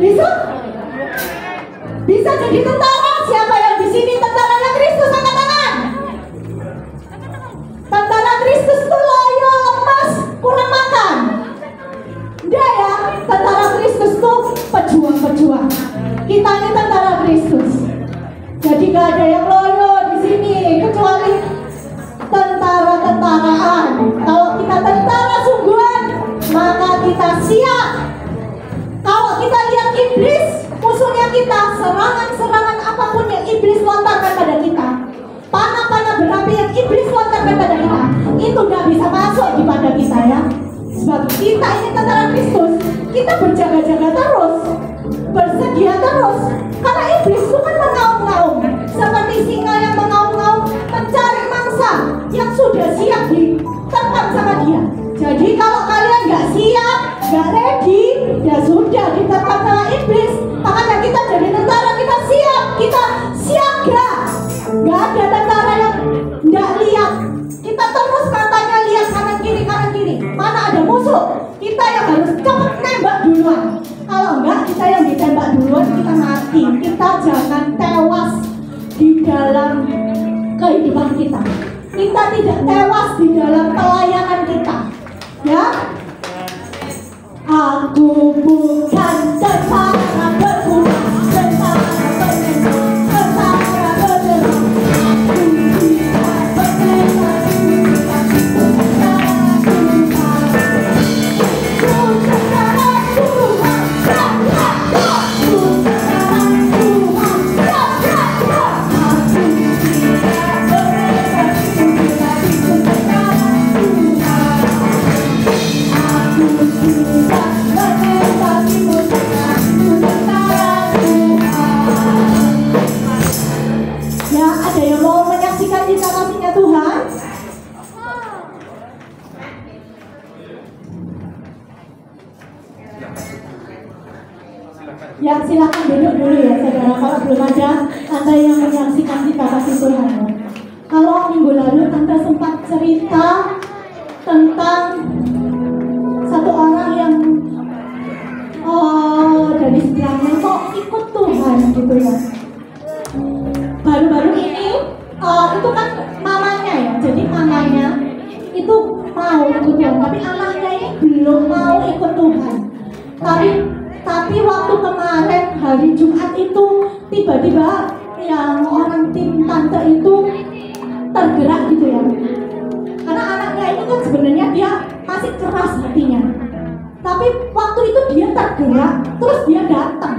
Bisa? Bisa jadi tentara? Siapa yang di sini tentaranya Kristus? Angkat tangan. Tentara Kristus itu loyo, lemas, kurang makan. Enggak ya, tentara Kristus itu pejuang-pejuang. Kita ini tentara Kristus. Jadi gak ada yang loyo di sini kecuali tentara-tentaraan. Kalau kita tentara sungguhan, maka kita siap. Kalau kita lihat iblis, musuhnya kita, serangan-serangan apapun yang iblis lontarkan pada kita, panah-panah berapi yang iblis lontarkan pada kita, itu gak bisa masuk di pada kita ya. Sebab kita ini tentara Kristus, kita berjaga-jaga terus, bersedia terus. Karena iblis itu kan mengaum-ngaum, seperti singa yang mengaum-ngaum mencari mangsa yang sudah siap diterkam sama dia. Jadi kalau kalian gak siap, gak ready, ya sudah diterkam sama iblis. Makanya kita jadi tentara, kita siap, kita siaga. Gak ada tentara yang gak lihat. Kita terus matanya lihat kanan kiri, mana ada musuh, kita yang harus cepat nembak duluan. Kalau enggak, kita yang ditembak duluan, kita mati. Kita jangan tewas di dalam kehidupan kita. Kita tidak tewas di dalam pelayanan kita. Ya, aku bukan tentara berkuda, tentara penembak, tentara berderang. Aku tidak bertembak, ya silakan duduk dulu ya saudara. Kalau belum ada Anda yang menyaksikan kita kasih Tuhan. Kalau minggu lalu Anda sempat cerita tentang satu orang yang dari sebelahnya kok ikut Tuhan gitu ya. Baru-baru ini itu kan mamanya ya. Jadi mamanya itu mau ikut Tuhan, tapi anaknya ini belum mau ikut Tuhan. Tapi waktu kemarin hari Jumat itu tiba-tiba yang orang tim tante itu tergerak gitu ya. Karena anaknya ini kan sebenarnya dia masih keras hatinya. Tapi waktu itu dia tergerak, terus dia datang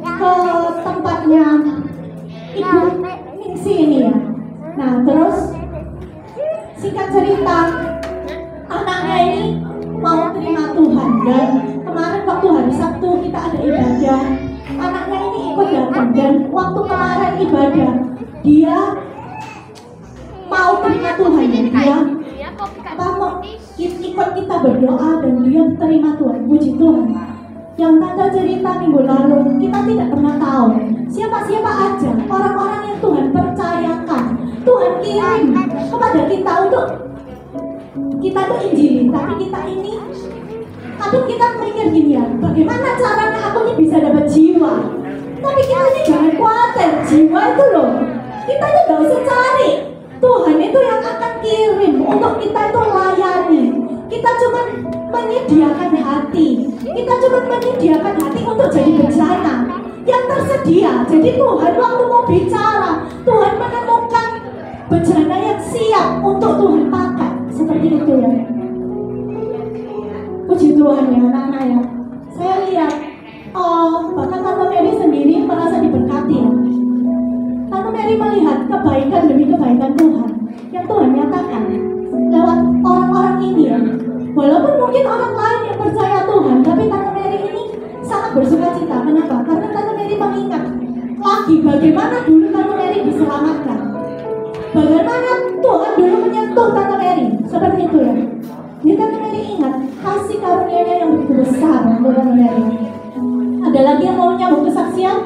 ke tempatnya Ibu Ningsi ini ya. Nah terus singkat cerita, anaknya ini mau terima Tuhan. Dan kemarin waktu hari Sabtu kita ada ibadah, anaknya ini ikut datang. Dan waktu kemarin ibadah, dia mau terima Tuhan ya. Dia mau ikut kita berdoa dan dia terima Tuhan. Puji Tuhan. Yang tante cerita minggu lalu, kita tidak pernah tahu siapa-siapa aja orang-orang yang Tuhan percayakan, Tuhan kirim kepada kita untuk kita tuh injili. Tapi kita ini kadang kita mikir gini ya, bagaimana caranya aku ini bisa dapat jiwa. Tapi kita ini jangan khawatir, jiwa itu loh kita ini gak usah cari. Tuhan itu yang akan kirim untuk kita itu layani. Kita cuma menyediakan hati. Kita cuma menyediakan hati untuk jadi bejana yang tersedia. Jadi Tuhan waktu mau bicara, Tuhan menemukan bejana yang siap untuk Tuhan pakai. Seperti itu ya. Puji Tuhan ya anak-anak ya. Saya lihat bahkan Tante Mary sendiri merasa diberkati ya. Tante Mary melihat kebaikan demi kebaikan Tuhan yang Tuhan nyatakan lewat orang-orang ini ya. Walaupun mungkin orang lain yang percaya Tuhan, tapi Tante Mary ini sangat bersuka cita. Kenapa? Karena Tante Mary mengingat lagi bagaimana dulu Tante Mary diselamatkan, bagaimana Tuhan dulu menyentuh Tante Mary. Seperti itu ya. Jadi Tante Mary ingat kasih karunia yang begitu besar untuk Tante Mary. Ada lagi yang mau nyambung kesaksian?